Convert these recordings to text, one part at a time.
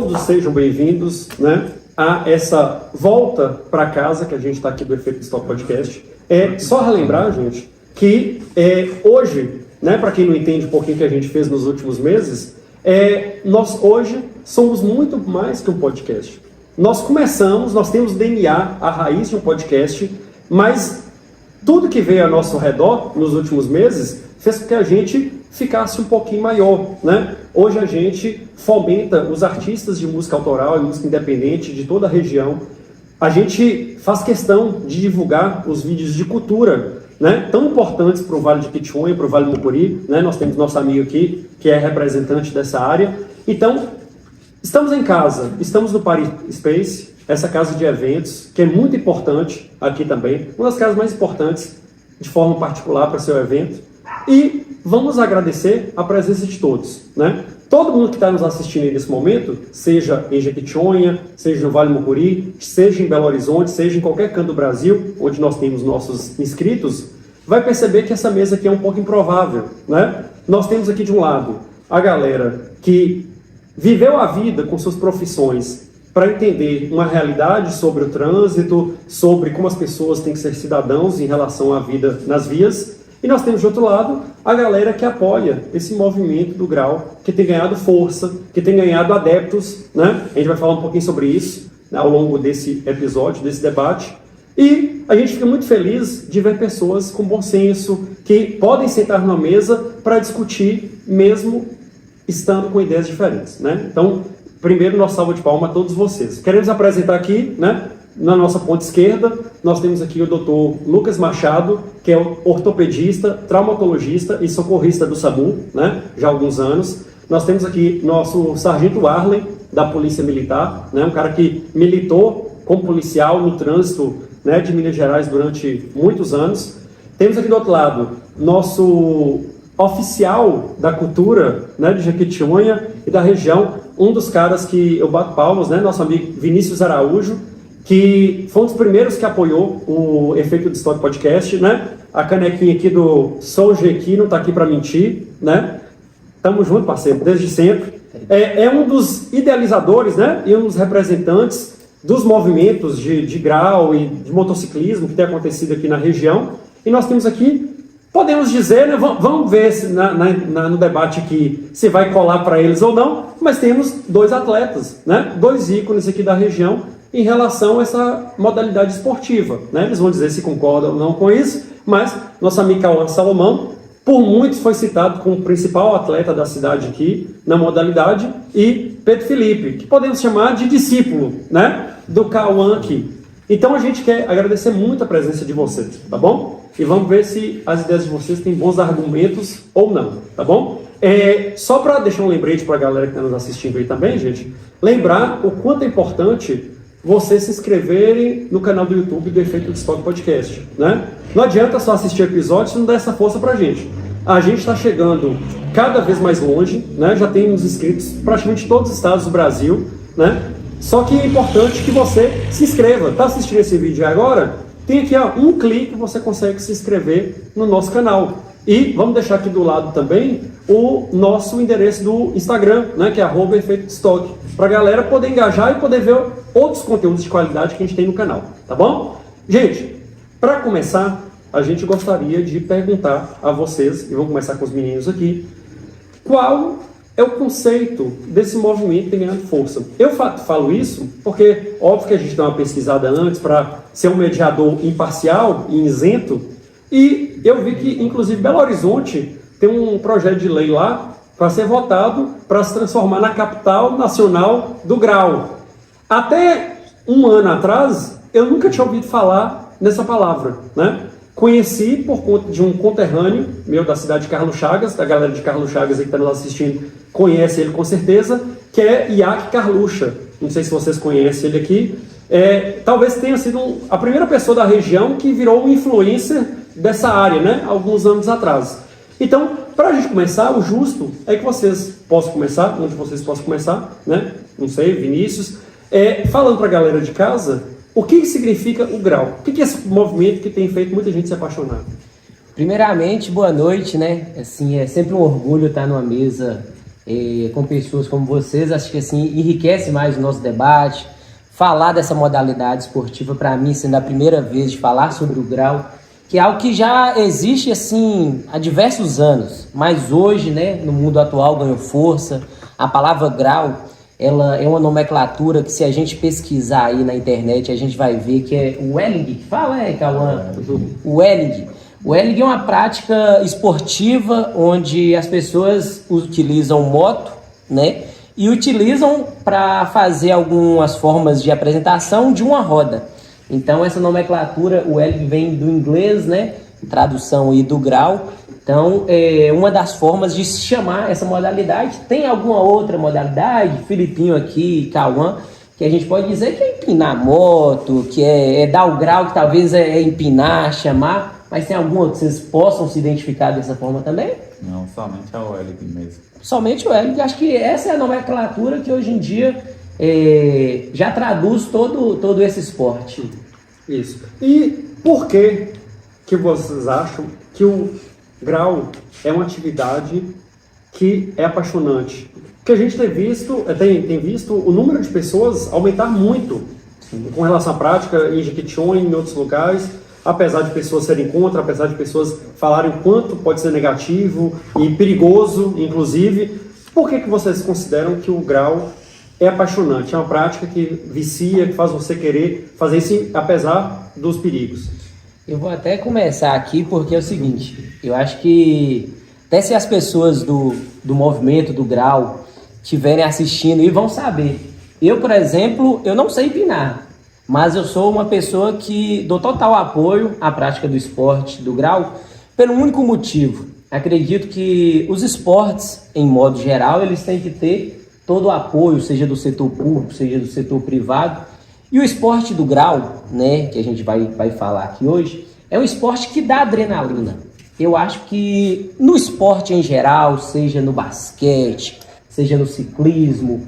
todos sejam bem-vindos, né, a essa volta para casa que a gente está aqui do Efeito Stock Podcast. Só relembrar, gente, que hoje, né, para quem não entende um pouquinho o que a gente fez nos últimos meses, nós hoje somos muito mais que um podcast. Nós temos DNA, a raiz de um podcast, mas tudo que veio ao nosso redor nos últimos meses fez com que a gente ficasse um pouquinho maior, né? Hoje a gente fomenta os artistas de música autoral e música independente de toda a região. A gente faz questão de divulgar os vídeos de cultura, né, tão importantes para o Vale de Quitionha, para o Vale do Mucuri, né? Nós temos nosso amigo aqui, que é representante dessa área. Então, estamos em casa, estamos no Paris Space, essa casa de eventos, que é muito importante aqui também, uma das casas mais importantes de forma particular para seu evento. E vamos agradecer a presença de todos, né? Todo mundo que está nos assistindo aí nesse momento, seja em Jequitinhonha, seja no Vale do Mucuri, seja em Belo Horizonte, seja em qualquer canto do Brasil, onde nós temos nossos inscritos, vai perceber que essa mesa aqui é um pouco improvável, né? Nós temos aqui de um lado a galera que viveu a vida com suas profissões para entender uma realidade sobre o trânsito, sobre como as pessoas têm que ser cidadãos em relação à vida nas vias. E nós temos de outro lado a galera que apoia esse movimento do grau, que tem ganhado força, que tem ganhado adeptos, né? A gente vai falar um pouquinho sobre isso, né, ao longo desse episódio, desse debate. E a gente fica muito feliz de ver pessoas com bom senso, que podem sentar numa mesa para discutir, mesmo estando com ideias diferentes, né? Então, primeiro, nossa salva de palmas a todos vocês. Queremos apresentar aqui, né, na nossa ponta esquerda, nós temos aqui o Dr. Lucas Machado, que é ortopedista, traumatologista e socorrista do SAMU, né, já há alguns anos. Nós temos aqui nosso sargento Arlen, da Polícia Militar, né, um cara que militou como policial no trânsito, né, de Minas Gerais durante muitos anos. Temos aqui do outro lado nosso oficial da cultura, né, de Jequitinhonha e da região, um dos caras que eu bato palmas, né, nosso amigo Vinícius Araújo, que foi um dos primeiros que apoiou o Efeito Stock Podcast, né? A canequinha aqui do Sou Jequi, não tá aqui para mentir, né? Tamo junto, parceiro, desde sempre. É um dos idealizadores, né? E um dos representantes dos movimentos de grau e de motociclismo que tem acontecido aqui na região. E nós temos aqui, podemos dizer, né? Vamos ver se no debate aqui se vai colar para eles ou não, mas temos dois atletas, né? Dois ícones aqui da região em relação a essa modalidade esportiva, né? Eles vão dizer se concordam ou não com isso, mas nosso amigo Cauã Salomão, por muitos foi citado como o principal atleta da cidade aqui na modalidade, e Pedro Felipe, que podemos chamar de discípulo, né, do Cauã aqui. Então a gente quer agradecer muito a presença de vocês, tá bom? E vamos ver se as ideias de vocês têm bons argumentos ou não, tá bom? Só para deixar um lembrete para a galera que está nos assistindo aí também, gente, lembrar o quanto é importante vocês se inscreverem no canal do YouTube do Efeito Stock Podcast, né? Não adianta só assistir episódios e não dar essa força pra gente. A gente está chegando cada vez mais longe, né? Já temos inscritos praticamente em todos os estados do Brasil, né? Só que é importante que você se inscreva. Tá assistindo esse vídeo agora? Tem aqui, ó, um clique, você consegue se inscrever no nosso canal. E vamos deixar aqui do lado também o nosso endereço do Instagram, né, que é @efeitostock, para a galera poder engajar e poder ver outros conteúdos de qualidade que a gente tem no canal, tá bom? Gente, para começar, a gente gostaria de perguntar a vocês, e vamos começar com os meninos aqui, qual é o conceito desse movimento que tem ganhado força? Eu falo isso porque, óbvio que a gente dá uma pesquisada antes para ser um mediador imparcial e isento, e eu vi que, inclusive, Belo Horizonte tem um projeto de lei lá para ser votado para se transformar na capital nacional do grau. Até um ano atrás, eu nunca tinha ouvido falar nessa palavra, né? Conheci por conta de um conterrâneo meu da cidade de Carlos Chagas, da galera de Carlos Chagas aí que está nos assistindo, conhece ele com certeza, que é Iac Carlucha. Não sei se vocês conhecem ele aqui. Talvez tenha sido a primeira pessoa da região que virou um influencer dessa área, né? Alguns anos atrás. Então, para a gente começar, o justo é que vocês possam começar, onde vocês possam começar, né? Não sei, Vinícius, falando para a galera de casa, o que significa o grau? O que é esse movimento que tem feito muita gente se apaixonar? Primeiramente, boa noite, né? Assim, é sempre um orgulho estar numa mesa com pessoas como vocês, acho que assim enriquece mais o nosso debate. Falar dessa modalidade esportiva, para mim, sendo a primeira vez de falar sobre o grau, que é algo que já existe assim há diversos anos, mas hoje, né, no mundo atual ganhou força. A palavra grau, ela é uma nomenclatura que, se a gente pesquisar aí na internet, a gente vai ver que é o Welling que fala, Cauã? O Welling. O Welling é uma prática esportiva onde as pessoas utilizam moto, né, e utilizam para fazer algumas formas de apresentação de uma roda. Então essa nomenclatura, o L vem do inglês, né? Tradução aí do grau. Então é uma das formas de se chamar essa modalidade. Tem alguma outra modalidade, Filipinho aqui, Cauã, que a gente pode dizer que é empinar moto, que é dar o grau, que talvez é empinar, chamar, mas tem alguma que vocês possam se identificar dessa forma também? Não, somente a OL mesmo. Somente o L, acho que essa é a nomenclatura que hoje em dia já traduz todo esse esporte. Isso. E por que vocês acham que o grau é uma atividade que é apaixonante? Porque a gente tem visto o número de pessoas aumentar muito com relação à prática em Jequitinhonha e em outros lugares, apesar de pessoas serem contra, apesar de pessoas falarem o quanto pode ser negativo e perigoso, inclusive. Por que vocês consideram que o grau é apaixonante? É uma prática que vicia, que faz você querer fazer isso apesar dos perigos. Eu vou até começar aqui porque é o seguinte, eu acho que até se as pessoas do movimento do grau estiverem assistindo e vão saber. Eu, por exemplo, eu não sei empinar, mas eu sou uma pessoa que dou total apoio à prática do esporte do grau pelo único motivo. Acredito que os esportes, em modo geral, eles têm que ter todo o apoio, seja do setor público, seja do setor privado. E o esporte do grau, né, que a gente vai falar aqui hoje, é um esporte que dá adrenalina. Eu acho que no esporte em geral, seja no basquete, seja no ciclismo,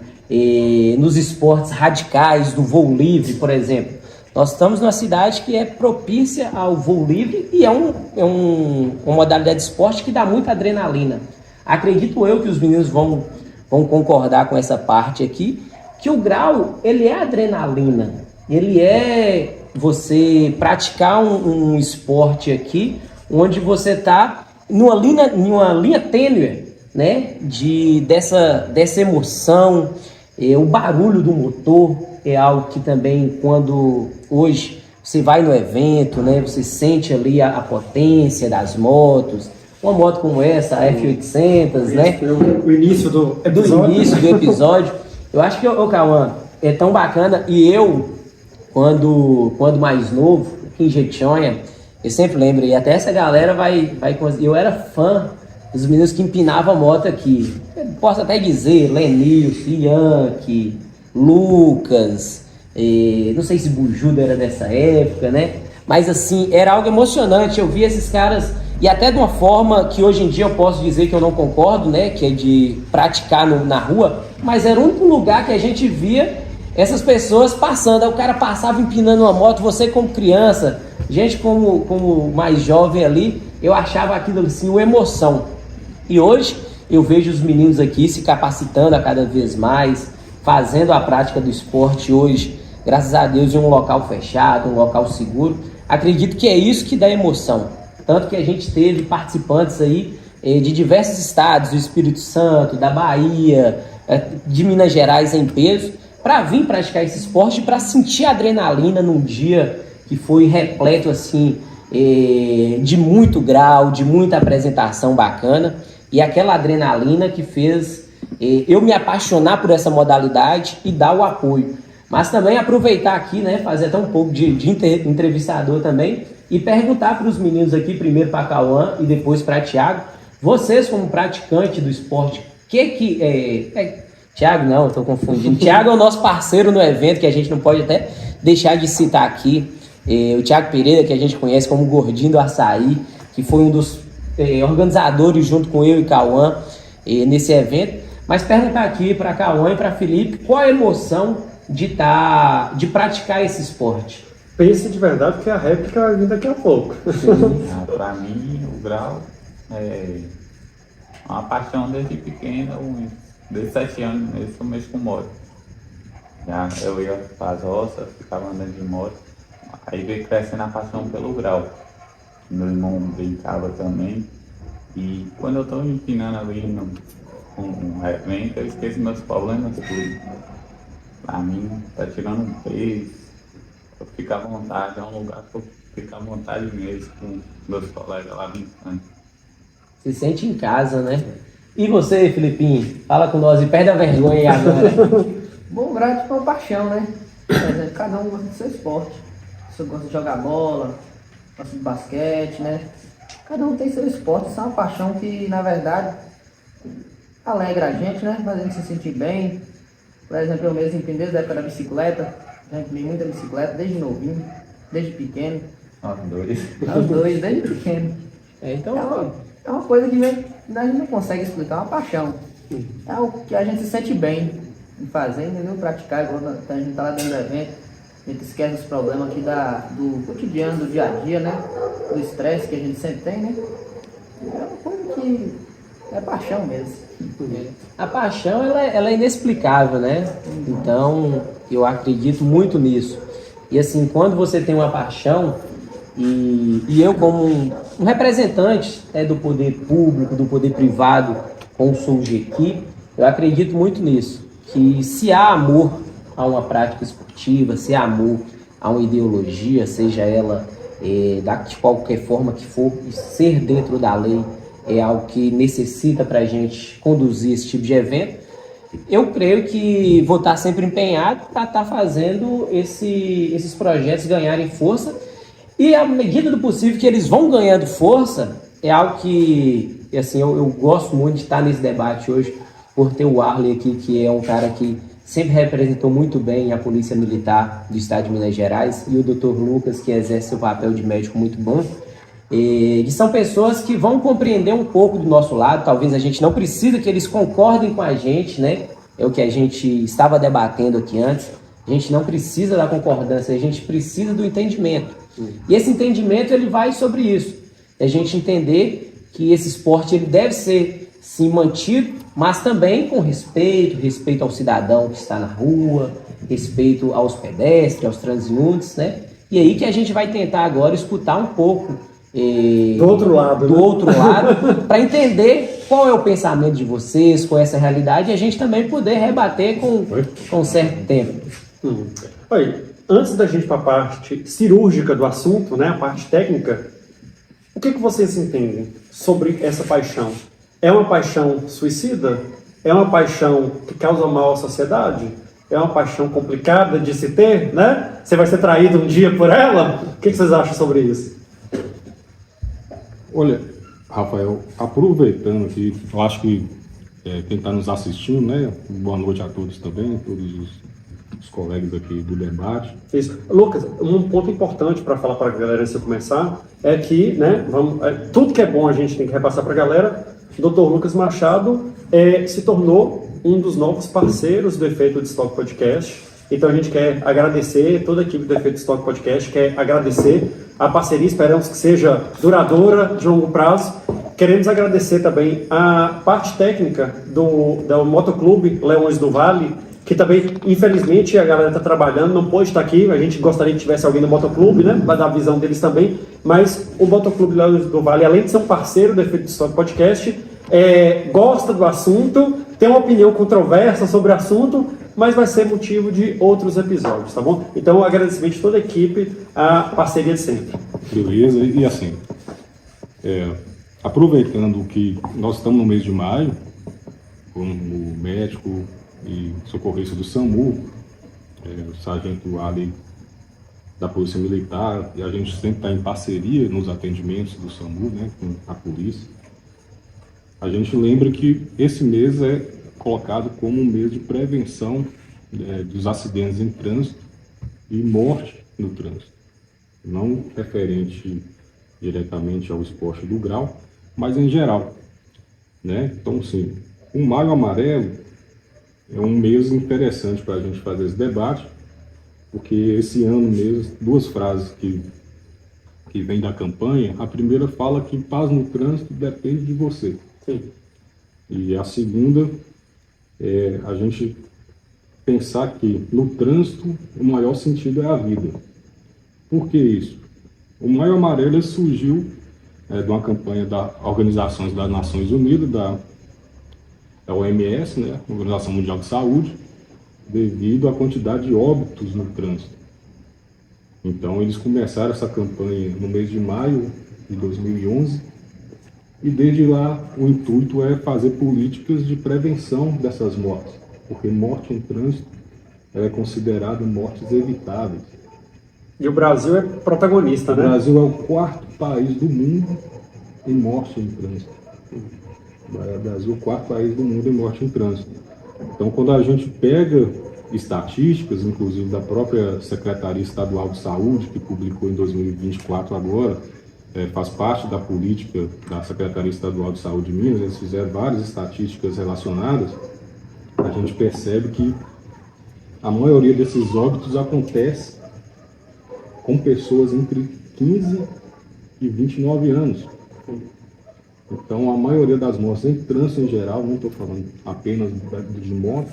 nos esportes radicais do voo livre, por exemplo, nós estamos numa cidade que é propícia ao voo livre e é uma modalidade de esporte que dá muita adrenalina. Acredito eu que os meninos vão concordar com essa parte aqui, que o grau, ele é adrenalina, ele é você praticar um esporte aqui, onde você está numa linha tênue, né, dessa emoção, o barulho do motor é algo que também, quando hoje você vai no evento, né, você sente ali a potência das motos, uma moto como essa, a F800, né? O início do episódio. Eu acho que, Cauã, é tão bacana. E eu, quando mais novo, aqui em Jequitinhonha, eu sempre lembro, e até essa galera vai... Eu era fã dos meninos que empinavam moto aqui. Eu posso até dizer, Lenilson, Yankee, Lucas, não sei se Bujuda era dessa época, né? Mas assim, era algo emocionante. Eu via esses caras... E até de uma forma que hoje em dia eu posso dizer que eu não concordo, né? Que é de praticar na rua. Mas era o único lugar que a gente via essas pessoas passando. Aí o cara passava empinando uma moto, você como criança, gente como mais jovem ali, eu achava aquilo assim, uma emoção. E hoje eu vejo os meninos aqui se capacitando a cada vez mais, fazendo a prática do esporte hoje, graças a Deus, em um local fechado, um local seguro. Acredito que é isso que dá emoção. Tanto que a gente teve participantes aí de diversos estados, do Espírito Santo, da Bahia, de Minas Gerais em peso, para vir praticar esse esporte, para sentir adrenalina num dia que foi repleto assim, de muito grau, de muita apresentação bacana, e aquela adrenalina que fez eu me apaixonar por essa modalidade e dar o apoio. Mas também aproveitar aqui, né, fazer até um pouco de entrevistador também, e perguntar para os meninos aqui, primeiro para Cauã e depois para Thiago, vocês como praticante do esporte, Thiago não, estou confundindo. Thiago é o nosso parceiro no evento, que a gente não pode até deixar de citar aqui. O Thiago Pereira, que a gente conhece como Gordinho do Açaí, que foi um dos organizadores junto com eu e Cauã nesse evento. Mas perguntar aqui para Cauã e para Felipe, qual a emoção de praticar esse esporte? Pense de verdade que a réplica vai vir daqui a pouco. Para mim, o grau é uma paixão desde pequeno. desde 7 anos mesmo eu mexo com moto. Já eu ia para as roças, ficava andando de moto. Aí veio crescendo a paixão pelo grau. Meu irmão brincava também. E quando eu estou empinando ali com um revento, eu esqueço meus problemas tudo. Pra mim, tá tirando um peso. Eu fico à vontade, é um lugar que eu fico à vontade mesmo com meus colegas lá brincando. Se sente em casa, né? E você, Filipinho? Fala com nós e perde a vergonha aí agora. Bom grado é uma paixão, né? Por exemplo, cada um gosta do seu esporte. Você gosta de jogar bola, gosta de basquete, né? Cada um tem seu esporte, isso é uma paixão que, na verdade, alegra a gente, né? Faz a gente se sentir bem. Por exemplo, eu mesmo empinei desde a época da bicicleta, já empinei muita bicicleta, desde novinho, desde pequeno. Nós dois. Nós dois, desde pequeno. Então, É uma coisa que a gente não consegue explicar, é uma paixão. É algo que a gente se sente bem em fazer, entendeu? Praticar, igual a gente tá lá dentro do evento, a gente esquece os problemas aqui do cotidiano, do dia a dia, né? Do estresse que a gente sempre tem, né? É uma coisa que é paixão mesmo. a paixão ela é inexplicável, né? Então, eu acredito muito nisso. E assim, quando você tem uma paixão, e eu como um representante, né, do poder público, do poder privado, como sou de equipe, eu acredito muito nisso. Que se há amor a uma prática esportiva, se há amor a uma ideologia, seja ela de qualquer forma que for, e ser dentro da lei é algo que necessita para a gente conduzir esse tipo de evento, eu creio que vou estar sempre empenhado para estar fazendo esses projetos ganharem força, e à medida do possível que eles vão ganhando força, é algo que assim, eu gosto muito de estar nesse debate hoje, por ter o Arley aqui, que é um cara que sempre representou muito bem a Polícia Militar do Estado de Minas Gerais, e o Dr. Lucas, que exerce o papel de médico muito bom. E são pessoas que vão compreender um pouco do nosso lado. Talvez a gente não precisa que eles concordem com a gente, né? É o que a gente estava debatendo aqui antes. A gente não precisa da concordância, a gente precisa do entendimento. E esse entendimento ele vai sobre isso. A gente entender que esse esporte ele deve ser sim mantido, mas também com respeito ao cidadão que está na rua, respeito aos pedestres, aos transeuntes, né? E aí que a gente vai tentar agora escutar um pouco do outro lado, do né? outro lado, para entender qual é o pensamento de vocês, qual é essa realidade, e a gente também poder rebater com certo tempo. Olha, antes da gente ir para a parte cirúrgica do assunto, né, a parte técnica, o que vocês entendem sobre essa paixão? É uma paixão suicida? É uma paixão que causa mal à sociedade? É uma paixão complicada de se ter, né? Você vai ser traído um dia por ela? O que vocês acham sobre isso? Olha, Rafael, aproveitando aqui, eu acho que quem está nos assistindo, né? Boa noite a todos também, todos os colegas aqui do debate. Isso. Lucas, um ponto importante para falar para a galera antes de começar é que, né, tudo que é bom a gente tem que repassar para a galera. O Dr. Lucas Machado se tornou um dos novos parceiros do Efeito de Stock Podcast. Então a gente quer agradecer, toda a equipe do Efeito de Stock Podcast quer agradecer a parceria, esperamos que seja duradoura, de longo prazo. Queremos agradecer também a parte técnica do Motoclube Leões do Vale, que também, infelizmente, a galera está trabalhando, não pôde estar aqui, a gente gostaria que tivesse alguém no Motoclube, né, para dar a visão deles também, mas o Motoclube Leões do Vale, além de ser um parceiro do Efeito de Stock Podcast, gosta do assunto, tem uma opinião controversa sobre o assunto, mas vai ser motivo de outros episódios, tá bom? Então, agradecimento de toda a equipe, a parceria de sempre. Beleza, e assim, aproveitando que nós estamos no mês de maio, como médico e socorrista do SAMU, o sargento Ali da Polícia Militar, e a gente sempre está em parceria nos atendimentos do SAMU, né, com a polícia. A gente lembra que esse mês é colocado como um mês de prevenção dos acidentes em trânsito e morte no trânsito. Não referente diretamente ao esporte do grau, mas em geral, né? Então, sim, o Maio Amarelo é um mês interessante para a gente fazer esse debate, porque esse ano mesmo, duas frases que vem da campanha. A primeira fala que paz no trânsito depende de você. Sim. E a segunda a gente pensar que no trânsito o maior sentido é a vida. Por que isso? O Maio Amarelo surgiu de uma campanha da Organizações das Nações Unidas, da OMS, né, Organização Mundial de Saúde, devido à quantidade de óbitos no trânsito. Então eles começaram essa campanha no mês de maio de 2011 e desde lá o intuito é fazer políticas de prevenção dessas mortes, porque morte em trânsito é considerada mortes evitáveis. E o Brasil é protagonista, O né? Brasil é o 4º país do mundo em morte em trânsito. O Brasil é o 4º país do mundo em morte em trânsito. Então, quando a gente pega estatísticas, inclusive da própria Secretaria Estadual de Saúde, que publicou em 2024 agora, faz parte da política da Secretaria Estadual de Saúde de Minas, eles fizeram várias estatísticas relacionadas, a gente percebe que a maioria desses óbitos acontece com pessoas entre 15 e 29 anos. Então, a maioria das mortes em trânsito em geral, não estou falando apenas de moto,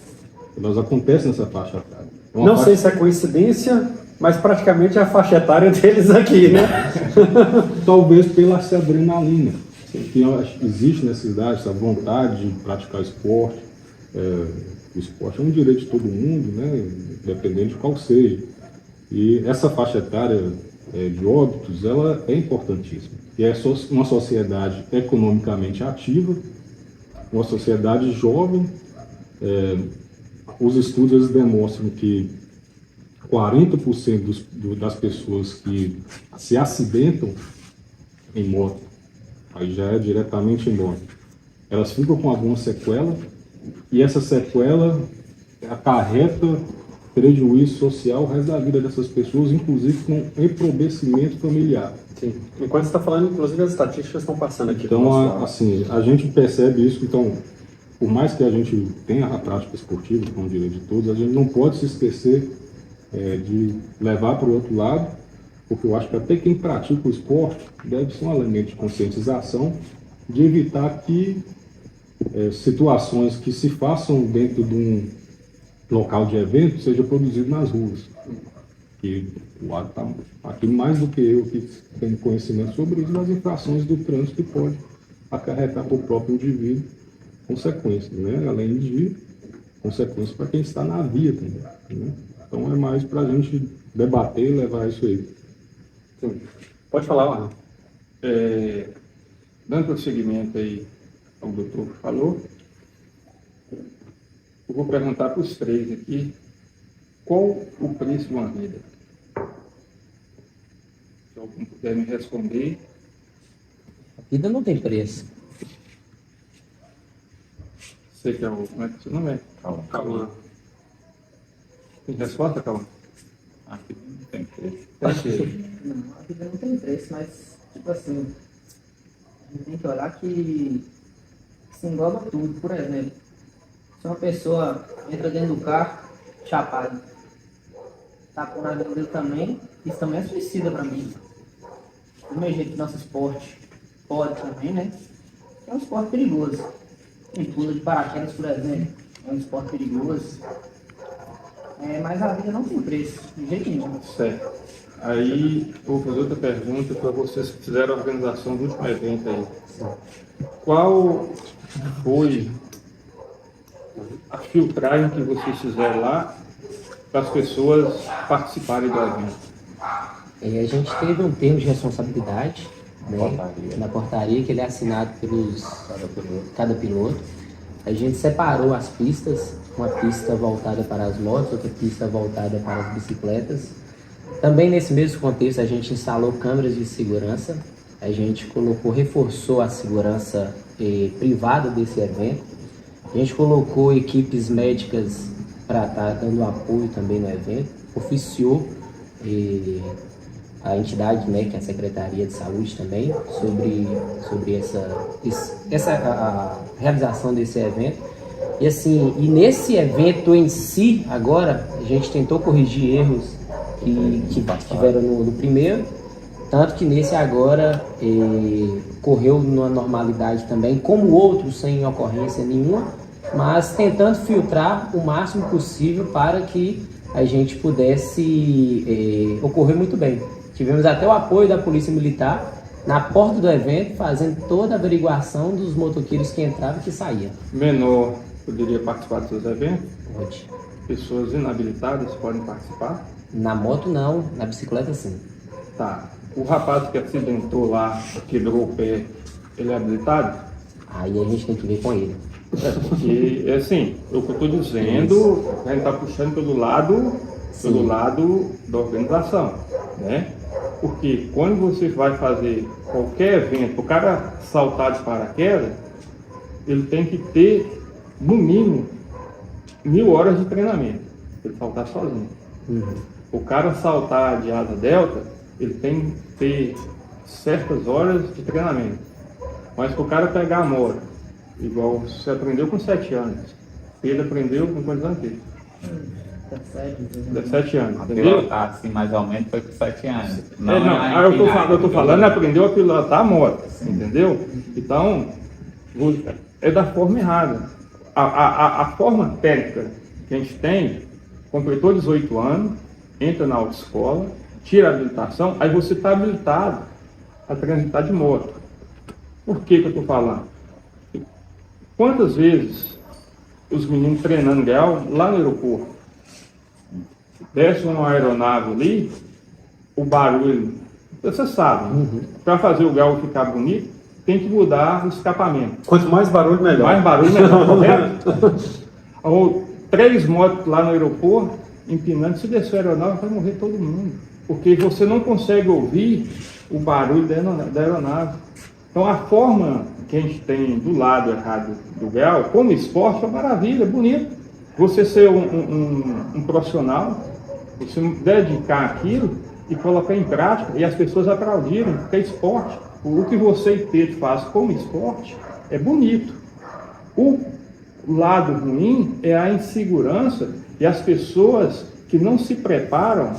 elas acontecem nessa faixa etária. Não sei se é coincidência, mas praticamente é a faixa etária deles aqui, né? Talvez pela essa adrenalina, que existe nessa idade, essa vontade de praticar esporte. O esporte é um direito de todo mundo, né? Independente de qual seja. E essa faixa etária de óbitos, ela é importantíssima. E é uma sociedade economicamente ativa, uma sociedade jovem. Os estudos demonstram que 40% das pessoas que se acidentam em moto, aí já é diretamente em moto, elas ficam com alguma sequela, e essa sequela acarreta prejuízo social o resto da vida dessas pessoas, inclusive com empobrecimenento familiar. Sim. Enquanto você está falando, inclusive as estatísticas estão passando aqui. Então, assim, a gente percebe isso. Então, por mais que a gente tenha a prática esportiva, que é um direito de todos, a gente não pode se esquecer de levar para o outro lado, porque eu acho que até quem pratica o esporte deve ser um elemento de conscientização, de evitar que situações que se façam dentro de um local de evento seja produzido nas ruas. Que o lado está aqui mais do que eu que tenho conhecimento sobre isso, das infrações do trânsito que pode acarretar para o próprio indivíduo consequências, né? Além de consequências para quem está na via também, né? Então é mais para a gente debater e levar isso aí. Sim. Pode falar, Arno. Dando prosseguimento aí ao doutor que falou, eu vou perguntar para os três aqui, qual o preço de uma vida? Se algum puder me responder. A vida não tem preço. Sei que é o... Como é que seu nome é? Calma. Tem resposta, Calma? Aqui não tem preço. Não, a vida não tem preço, mas, tipo assim, a gente tem que olhar que se engloba tudo. Por exemplo, se uma pessoa entra dentro do carro, chapado, tá com a vida dele também, isso também é suicida pra mim. Do mesmo jeito que nosso esporte pode também, né? É um esporte perigoso. Um pulo de paraquedas, por exemplo, é um esporte perigoso. Mas a vida não tem preço, de jeito nenhum. Certo. Aí, vou fazer outra pergunta para vocês que fizeram a organização do último evento aí. Qual foi a filtragem que vocês fizeram lá para as pessoas participarem do evento? A gente teve um termo de responsabilidade, né, Portaria. na portaria, que ele é assinado pelos cada piloto. A gente separou as pistas, uma pista voltada para as motos, outra pista voltada para as bicicletas. Também nesse mesmo contexto a gente instalou câmeras de segurança, a gente reforçou a segurança privada desse evento, a gente colocou equipes médicas para estar dando apoio também no evento, oficiou a entidade, né, que é a Secretaria de Saúde também, sobre a realização desse evento. E assim, e nesse evento em si, agora, a gente tentou corrigir erros que tiveram no primeiro, tanto que nesse agora correu numa normalidade também, como outros sem ocorrência nenhuma, mas tentando filtrar o máximo possível para que a gente pudesse ocorrer muito bem. Tivemos até o apoio da Polícia Militar na porta do evento, fazendo toda a averiguação dos motoqueiros que entravam e que saíam. Menor poderia participar dos seus eventos? Pode. Pessoas inabilitadas podem participar? Na moto não, na bicicleta sim. Tá. O rapaz que acidentou lá, quebrou o pé, ele é habilitado? Aí a gente tem que ver com ele. Porque, assim, o que eu estou dizendo, a gente está puxando pelo lado da organização, né? Porque quando você vai fazer qualquer evento, o cara saltar de paraquedas, ele tem que ter, no mínimo, 1000 horas de treinamento, para ele saltar sozinho. O cara saltar de asa delta, ele tem que ter certas horas de treinamento. Mas para o cara pegar a moto, igual você aprendeu com 7 anos, ele aprendeu com quantos anos? 17 anos, A entendeu? pilotar assim mais ou menos foi com 7 anos. Eu tô falando, aprendeu a pilotar a moto, entendeu? Então, é da forma errada. A forma técnica que a gente tem, completou 18 anos, entra na autoescola, tira a habilitação, aí você está habilitado a transitar de moto. Por que eu estou falando? Quantas vezes os meninos treinando real lá no aeroporto, desce uma aeronave ali, o barulho, você sabe, para fazer o galo ficar bonito, tem que mudar o escapamento. Quanto mais barulho, melhor. Mais barulho, melhor, correto? Ou 3 motos lá no aeroporto, empinando, se descer a aeronave, vai morrer todo mundo. Porque você não consegue ouvir o barulho da aeronave. Então a forma que a gente tem do lado errado do galo, como esporte, é maravilha, é bonito. Você ser um profissional, você dedicar aquilo e colocar em prática, e as pessoas aplaudirem, porque é esporte. O que você e Pedro faz como esporte é bonito. O lado ruim é a insegurança e as pessoas que não se preparam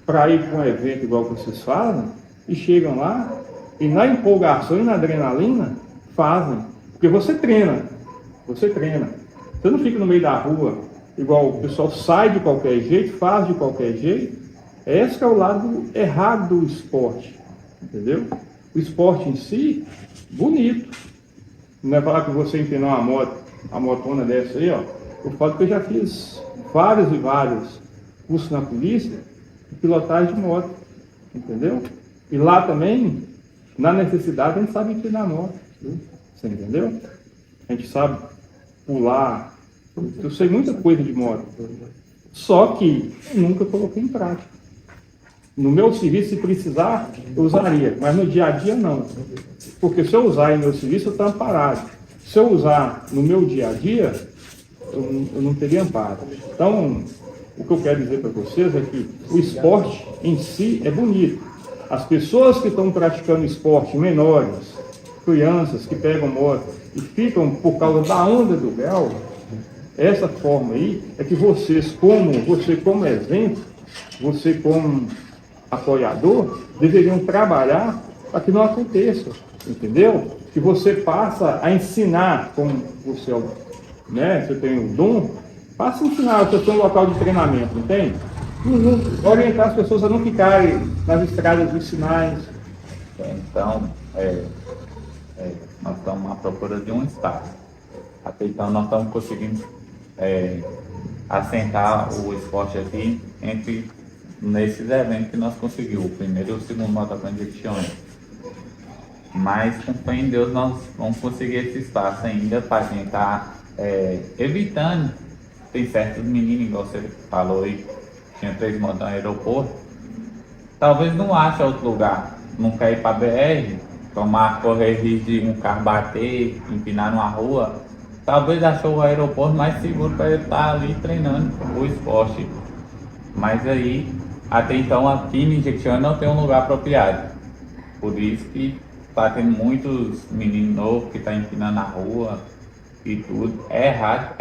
para ir para um evento igual que vocês fazem, e chegam lá, e na empolgação e na adrenalina, fazem. Porque você treina. Você não fica no meio da rua, igual o pessoal sai de qualquer jeito, faz de qualquer jeito. Esse é o lado errado do esporte. Entendeu? O esporte em si, bonito. Não é falar que você empinou uma motona dessa aí, ó. Eu falo que eu já fiz vários e vários cursos na polícia de pilotagem de moto. Entendeu? E lá também, na necessidade, a gente sabe empinar a moto. Viu? Você entendeu? A gente sabe pular. Eu sei muita coisa de moto. Só que eu nunca coloquei em prática. No meu serviço, se precisar, eu usaria. Mas no dia a dia, não. Porque se eu usar em meu serviço, eu estou amparado. Se eu usar no meu dia a dia, eu não teria amparo. Então, o que eu quero dizer para vocês é que o esporte em si é bonito. As pessoas que estão praticando esporte, menores, crianças que pegam moto e ficam por causa da onda do grau, essa forma aí é que você como exemplo, você como apoiador, deveriam trabalhar para que não aconteça, entendeu? Que você passa a ensinar, como você, né, você tem um dom, passa a ensinar, você tem um local de treinamento, entende? Orientar as pessoas a não ficarem nas estradas dos sinais. Então, nós estamos à procura de um espaço. Até então, nós estamos conseguindo assentar o esporte aqui nesses eventos que nós conseguimos, o primeiro e o segundo Motocamp de Jequitinhonha. Mas, com fé em Deus, nós vamos conseguir esse espaço ainda para a gente estar evitando. Tem certos meninos, igual você falou aí, tinha 3 motos no aeroporto, talvez não ache outro lugar, não quer ir para BR, correr risco de um carro bater, empinar numa rua, talvez achou o aeroporto mais seguro para ele estar ali treinando o esporte. Mas aí, até então, aqui em Jequitinhonha não tem um lugar apropriado, por isso que está tendo muitos meninos novos que estão empinando na rua e tudo. É errado,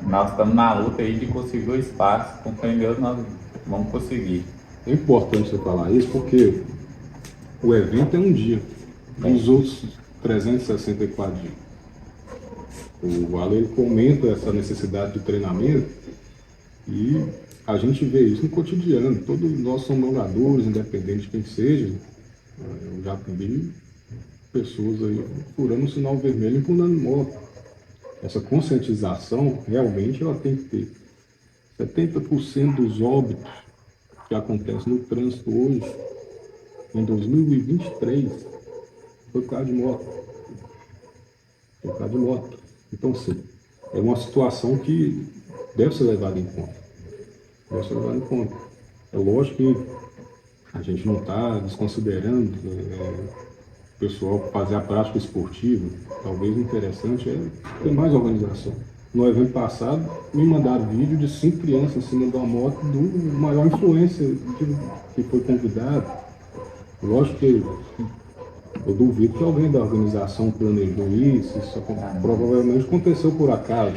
Nós estamos na luta aí de conseguir o espaço, com fé em Deus nós vamos conseguir. É importante você falar isso porque o evento é um dia, os outros 364 dias. O Ale ele comenta essa necessidade de treinamento e a gente vê isso no cotidiano. Todos nós somos jogadores, independente de quem seja. Eu já vi pessoas aí furando o sinal vermelho e empurrando moto. Essa conscientização realmente ela tem que ter. 70% dos óbitos que acontecem no trânsito hoje, em 2023, foi por causa de moto. Foi por causa de moto. Então, sim, é uma situação que deve ser levada em conta. Deve ser levada em conta. É lógico que a gente não está desconsiderando o pessoal fazer a prática esportiva. Talvez o interessante é ter mais organização. No evento passado, me mandaram vídeo de 5 crianças em cima de uma moto do maior influencer que foi convidado. Lógico que eu duvido que alguém da organização planejou isso provavelmente aconteceu por acaso.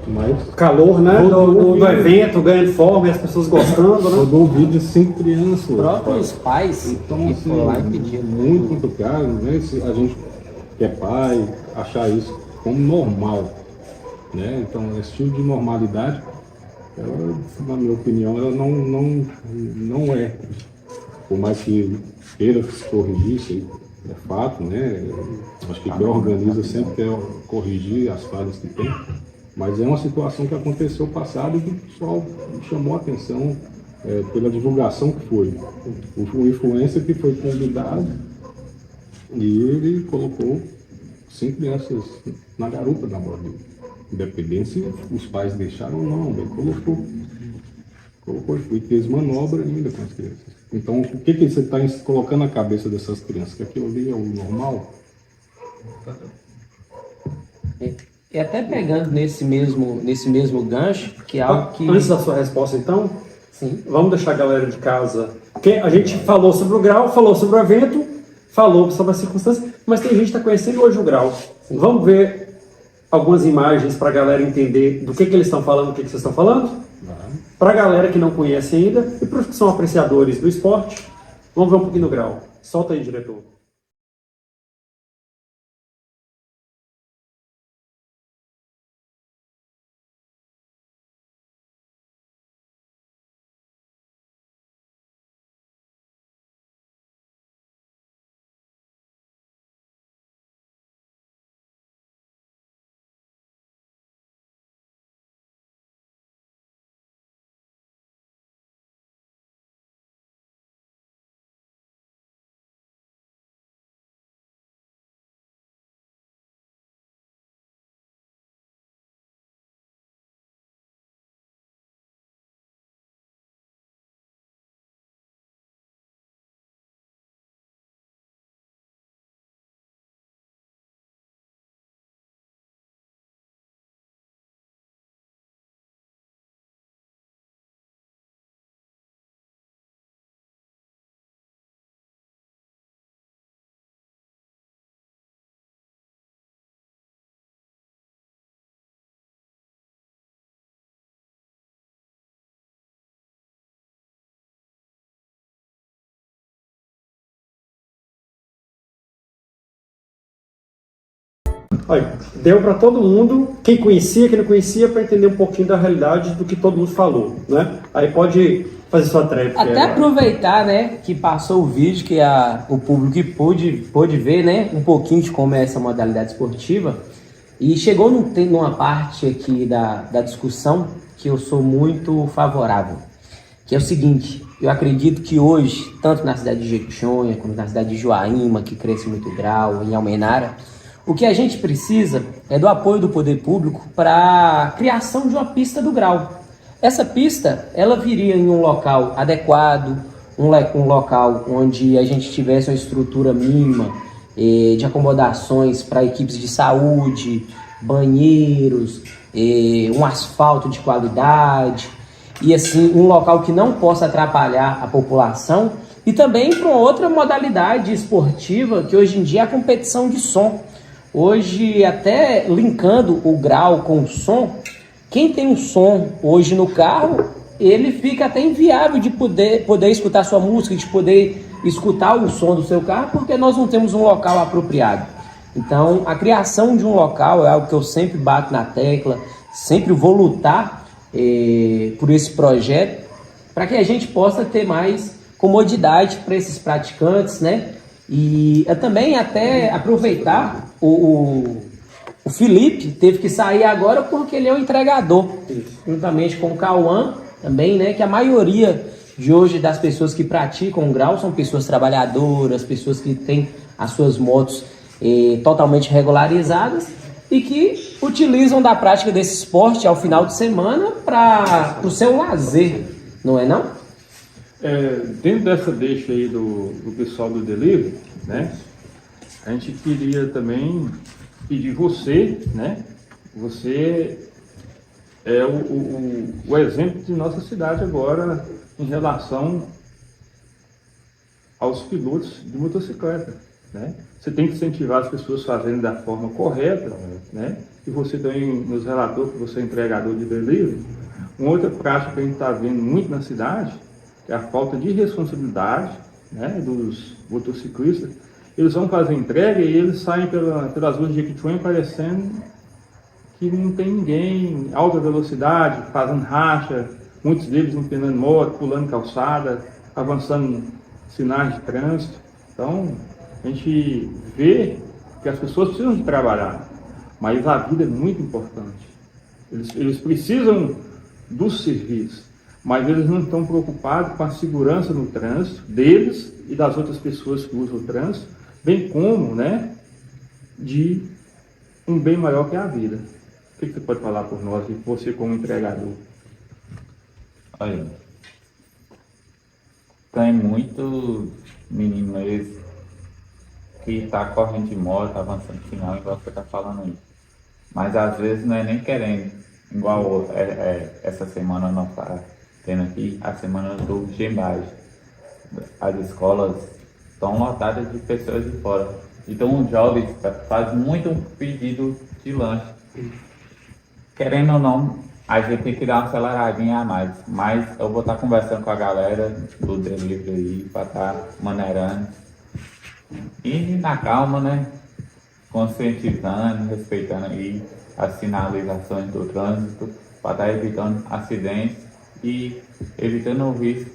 Mas Calor, né? Do evento, ganhando forma e as pessoas gostando, né? eu dou vídeo de 5 crianças. Os próprios pais Então, que assim, foram lá e pediram. muito complicado, né? Se a gente que é pai, achar isso como normal, né? Então, esse tipo de normalidade, ela, na minha opinião, ela não é. Por mais que queira se corrigir, isso aí é fato, né? Acho que quem organiza sempre quer corrigir as falhas que tem. Mas é uma situação que aconteceu no passado e que o pessoal chamou a atenção pela divulgação que foi. O influencer que foi convidado e ele colocou 5 crianças na garupa da moto dele. Independente se os pais deixaram ou não, ele colocou e fez manobra ainda com as crianças. Então, o que você está colocando na cabeça dessas crianças? Que aquilo ali é o normal? E até pegando nesse mesmo gancho, que é algo que... Antes da sua resposta, então, Sim. vamos deixar a galera de casa. Porque a gente falou sobre o grau, falou sobre o evento, falou sobre as circunstâncias, mas tem gente que está conhecendo hoje o grau. Sim. Vamos ver algumas imagens para a galera entender do que eles estão falando, do que vocês estão falando? Para a galera que não conhece ainda e para os que são apreciadores do esporte, vamos ver um pouquinho do grau. Solta aí, diretor. Olha, deu para todo mundo, quem conhecia, quem não conhecia, para entender um pouquinho da realidade do que todo mundo falou, né? Aí pode fazer sua tréplica. Até aproveitar, né, que passou o vídeo, que o público pôde ver, né, um pouquinho de como é essa modalidade esportiva. E chegou numa parte aqui da discussão que eu sou muito favorável, que é o seguinte: eu acredito que hoje, tanto na cidade de Jequitinhonha, como na cidade de Joaíma, que cresce muito grau, em Almenara, o que a gente precisa é do apoio do poder público para a criação de uma pista do grau. Essa pista, ela viria em um local adequado, um local onde a gente tivesse uma estrutura mínima de acomodações para equipes de saúde, banheiros, um asfalto de qualidade, e assim, um local que não possa atrapalhar a população, e também para uma outra modalidade esportiva, que hoje em dia é a competição de som. Hoje, até linkando o grau com o som, quem tem um som hoje no carro, ele fica até inviável de poder escutar sua música, de poder escutar o som do seu carro, porque nós não temos um local apropriado. Então, a criação de um local é algo que eu sempre bato na tecla, sempre vou lutar por esse projeto, para que a gente possa ter mais comodidade para esses praticantes, né? E eu também até aproveitar, o Felipe teve que sair agora porque ele é um entregador, juntamente com o Cauã também, né? Que a maioria de hoje das pessoas que praticam o grau são pessoas trabalhadoras, pessoas que têm as suas motos totalmente regularizadas e que utilizam da prática desse esporte ao final de semana para o seu lazer, não é não? Dentro dessa deixa aí do pessoal do delivery, né? A gente queria também pedir você, né? Você é o exemplo de nossa cidade agora em relação aos pilotos de motocicleta, né? Você tem que incentivar as pessoas fazendo da forma correta, né? E você também nos relatou que você é entregador de delivery. Uma outra prática que a gente está vendo muito na cidade é a falta de responsabilidade, né, dos motociclistas. Eles vão fazer entrega e eles saem pelas ruas de Jequitinhonha parecendo que não tem ninguém, alta velocidade, fazendo racha, muitos deles empinando moto, pulando calçada, avançando sinais de trânsito. Então, a gente vê que as pessoas precisam de trabalhar, mas a vida é muito importante. Eles precisam do serviço, mas eles não estão preocupados com a segurança no trânsito deles e das outras pessoas que usam o trânsito, bem como, né, de um bem maior que a vida. O que você pode falar por nós, e você como entregador? Olha, tem muito menino mesmo que está correndo de moto, avançando final, igual você está falando aí. Mas às vezes não é nem querendo, igual essa semana nós está tendo aqui, a semana do Gembage. As escolas estão lotadas de pessoas de fora. Então os jovens fazem muito pedido de lanche. Querendo ou não, a gente tem que dar uma aceleradinha a mais. Mas eu vou estar conversando com a galera do delivery aí, para estar maneirando. E na calma, né? Conscientizando, respeitando aí as sinalizações do trânsito, para estar evitando acidentes e evitando o risco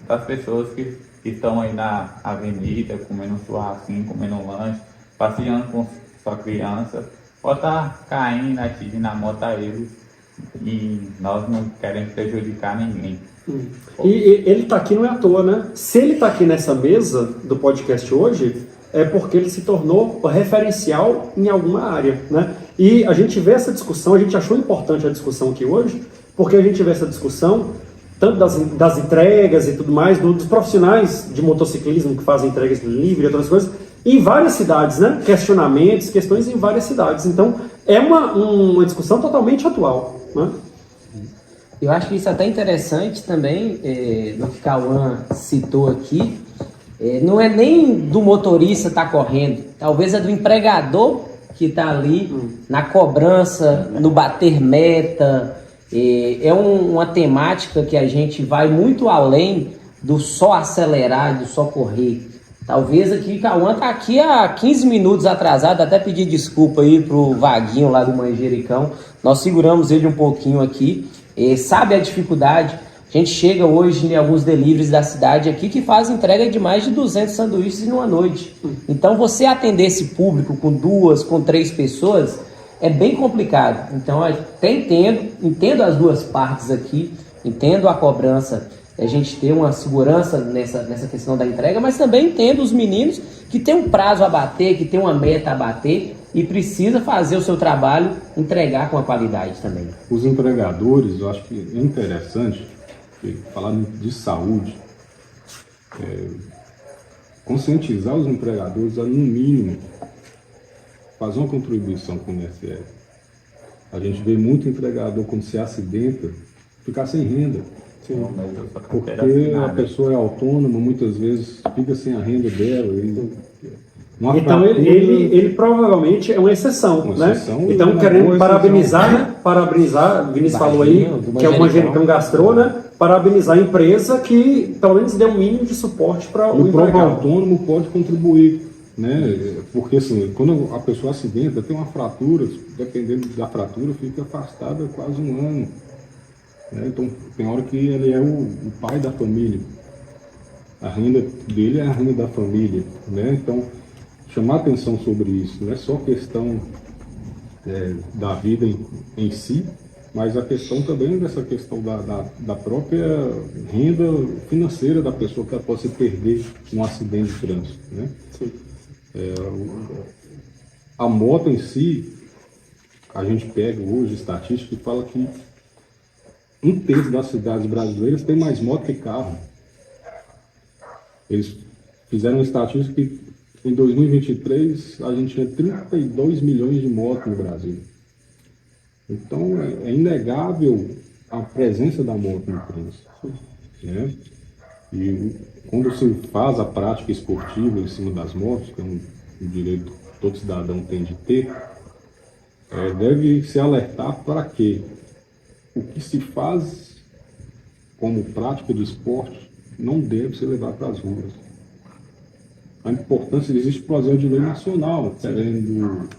das pessoas que estão aí na avenida, comendo um churrasquinho, comendo um lanche, passeando com sua criança, pode estar caindo, atingindo a moto a eles, e nós não queremos prejudicar ninguém. E ele está aqui não é à toa, né? Se ele está aqui nessa mesa do podcast hoje, é porque ele se tornou referencial em alguma área, né? E a gente vê essa discussão, a gente achou importante a discussão aqui hoje, porque a gente vê essa discussão, tanto das entregas e tudo mais, dos profissionais de motociclismo que fazem entregas livre e outras coisas, em várias cidades, né? Questionamentos, questões em várias cidades. Então, é uma discussão totalmente atual, né? Eu acho que isso é até interessante também, no que Cauã citou aqui, não é nem do motorista estar correndo, talvez é do empregador que está ali na cobrança, no bater meta. É uma temática que a gente vai muito além do só acelerar, do só correr. Talvez aqui, Cauã está aqui há 15 minutos atrasado, até pedir desculpa aí pro Vaguinho lá do Manjericão, nós seguramos ele um pouquinho aqui. Sabe a dificuldade, a gente chega hoje em alguns deliveries da cidade aqui que faz entrega de mais de 200 sanduíches em uma noite. Então você atender esse público com 2, com 3 pessoas é bem complicado. Então até entendo as duas partes aqui, entendo a cobrança, a gente ter uma segurança nessa questão da entrega, mas também entendo os meninos que tem um prazo a bater, que tem uma meta a bater, e precisa fazer o seu trabalho, entregar com a qualidade também. Os entregadores, eu acho que é interessante, falando de saúde, conscientizar os entregadores a, no mínimo, fazer uma contribuição com o INSS. A gente vê muito entregador, quando se acidenta, ficar sem renda. Sim. Porque a pessoa é autônoma, muitas vezes fica sem a renda dela. Então ele provavelmente é uma exceção, né? Então querendo parabenizar, né? Parabenizar, o Vinícius falou aí, que é o Manjericão Gastrô, né? Parabenizar a empresa que pelo menos deu um mínimo de suporte para o próprio autônomo pode contribuir, né? Porque assim, quando a pessoa acidenta, tem uma fratura, dependendo da fratura, fica afastada quase um ano, né? Então tem hora que ele é o pai da família, a renda dele é a renda da família, né? Então chamar atenção sobre isso, não é só questão da vida em si, mas a questão também dessa questão da própria renda financeira da pessoa que ela possa perder num acidente de trânsito, né? A moto em si, a gente pega hoje estatística e fala que 1/3 das cidades brasileiras tem mais moto que carro. Eles fizeram uma estatística que em 2023 a gente tinha 32 milhões de motos no Brasil. Então é inegável a presença da moto no trânsito, né? E quando se faz a prática esportiva em cima das motos, que é um direito que todo cidadão tem de ter, deve se alertar para que o que se faz como prática de esporte não deve ser levado para as ruas. A importância, existe um projeto de lei nacional querendo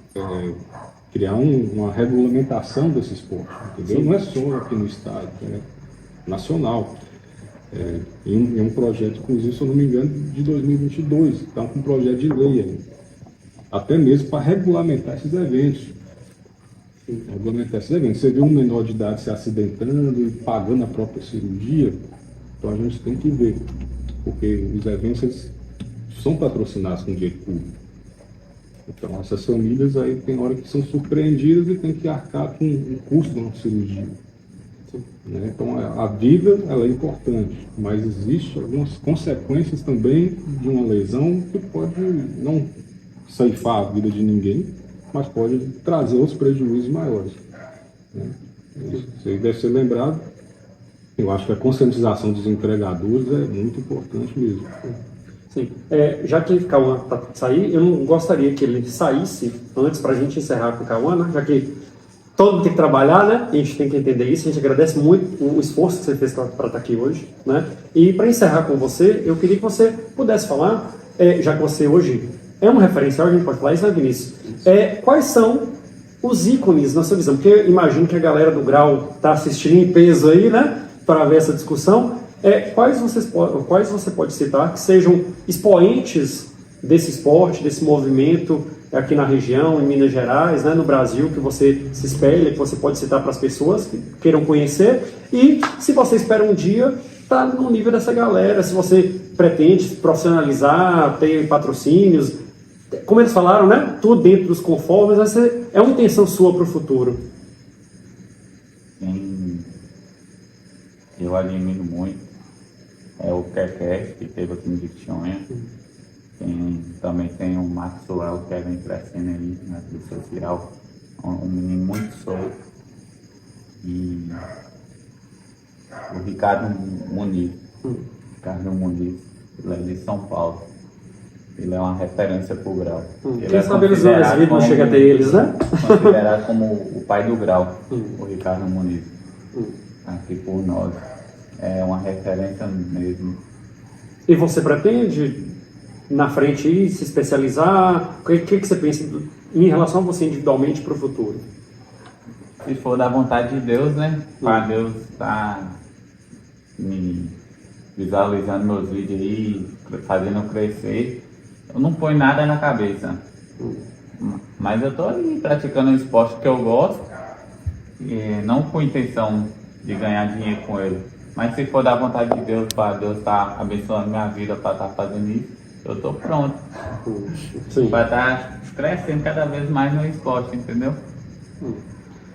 criar uma regulamentação desse esporte, entendeu? Sim. Não é só aqui no estado, é nacional. É um projeto, inclusive, se eu não me engano, de 2022, está com um projeto de lei ainda, até mesmo para regulamentar esses eventos. Você vê um menor de idade se acidentando e pagando a própria cirurgia, então a gente tem que ver, porque os eventos eles são patrocinados com dinheiro público. Então essas famílias aí tem hora que são surpreendidas e tem que arcar com o custo de uma cirurgia. Né? Então a vida ela é importante, mas existem algumas consequências também de uma lesão que pode não ceifar a vida de ninguém, mas pode trazer outros prejuízos maiores. Né? Isso aí deve ser lembrado. Eu acho que a conscientização dos entregadores é muito importante mesmo. Sim. Já que o Cauã está sair, eu não gostaria que ele saísse antes para a gente encerrar com o Cauã, né? Já que todo mundo tem que trabalhar, né? A gente tem que entender isso. A gente agradece muito o esforço que você fez para estar aqui hoje, né? E para encerrar com você, eu queria que você pudesse falar, já que você hoje é um referencial, a gente pode falar isso, né, Vinícius? Quais são os ícones na sua visão? Porque eu imagino que a galera do Grau está assistindo em peso aí, né? Para ver essa discussão. Quais você pode citar que sejam expoentes desse esporte, desse movimento aqui na região, em Minas Gerais, né, no Brasil, que você se espelha, que você pode citar para as pessoas que queiram conhecer, e se você espera um dia estar no nível dessa galera, se você pretende profissionalizar, ter patrocínios, como eles falaram, né, tudo dentro dos conformes, é uma intenção sua para o futuro. Sim, eu admiro muito. O Keké, que teve aqui em Jequitinhonha. Também tem o Maxwell, que vem crescendo aí na rede social. Um menino muito solto. E o Ricardo Muniz. Ele é de São Paulo. Ele é uma referência pro Grau. Quem sabe eles não, esse vídeo não chega até eles, né? Considerado como o pai do Grau, o Ricardo Muniz. Aqui por nós. É uma referência mesmo. E você pretende, na frente, ir se especializar? O que você pensa em relação a você individualmente para o futuro? Se for da vontade de Deus, né? Para Deus estar me visualizando meus vídeos aí, fazendo crescer, eu não ponho nada na cabeça. Mas eu tô aí praticando um esporte que eu gosto, e não com intenção de ganhar dinheiro com ele. Mas se for da vontade de Deus, para Deus estar abençoando minha vida para estar fazendo isso, eu estou pronto. Para estar crescendo cada vez mais no esporte, entendeu?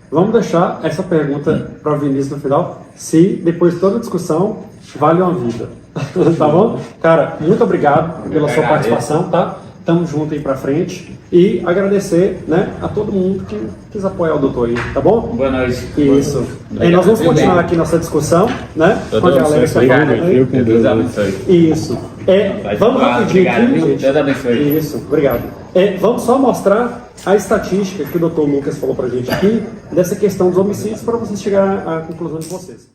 Vamos deixar essa pergunta para o Vinícius no final, se depois de toda a discussão vale uma vida. Tá bom? Cara, muito obrigado pela sua participação, tá? Tamo junto aí pra frente. E agradecer, né, a todo mundo que quis apoiar o doutor aí, tá bom? Boa noite. Isso. E nós vamos continuar aqui nossa discussão, né? Com a galera que tá falando aí. Deus abençoe. Isso. Vamos rapidinho aqui, gente. Deus abençoe. Isso, obrigado. Vamos só mostrar a estatística que o doutor Lucas falou pra gente aqui, dessa questão dos homicídios, para vocês chegarem à conclusão de vocês.